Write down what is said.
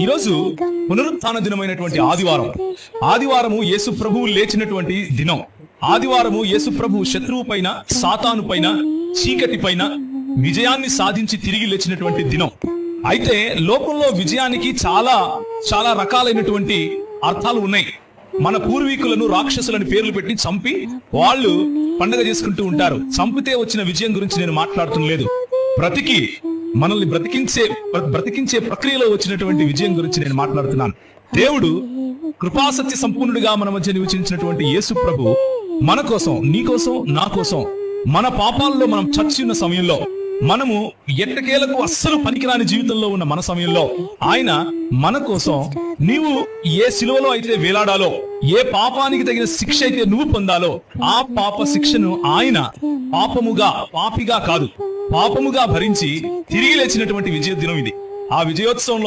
ఈరోజు పునరుత్థాన దినమైనటువంటి ఆదివారము యేసు ప్రభువు లేచినటువంటి దినం. ఆదివారము యేసు ప్రభువు శత్రువు పైన, సాతాను పైన, చీకటి పైన విజయాన్ని సాధించి తిరిగి లేచినటువంటి దినం. అయితే లోకంలో విజయానికి చాలా చాలా రకాలైనటువంటి అర్థాలు ఉన్నాయి. మన పూర్వీకులను రాక్షసులని పేర్లు పెట్టి చంపి వాళ్ళు పండగ చేసుకుంటూ ఉంటారు. చంపితే వచ్చిన విజయం గురించి నేను మాట్లాడుతున్న లేదు. మనల్ని బ్రతికించే ప్రక్రియలో వచ్చినటువంటి విజయం గురించి నేను మాట్లాడుతున్నాను. దేవుడు కృపాసత్య సంపూర్ణుడిగా మన మధ్య నివసించినటువంటి యేసు ప్రభు మన కోసం, నీ కోసం, నా కోసం, మన పాపాల్లో మనం చచ్చి ఉన్న సమయంలో, మనము ఎట్టకేలకు అస్సలు పనికిరాని జీవితంలో ఉన్న మన సమయంలో ఆయన మన కోసం, నీవు ఏ శిలువలో అయితే వేలాడాలో, ఏ పాపానికి తగిన శిక్ష అయితే నువ్వు పొందాలో ఆ పాప శిక్షను ఆయన పాపిగా కాదు, పాపముగా భరించి తిరిగి లేచినటువంటి విజయ దినం ఇది. ఆ విజయోత్సవంలో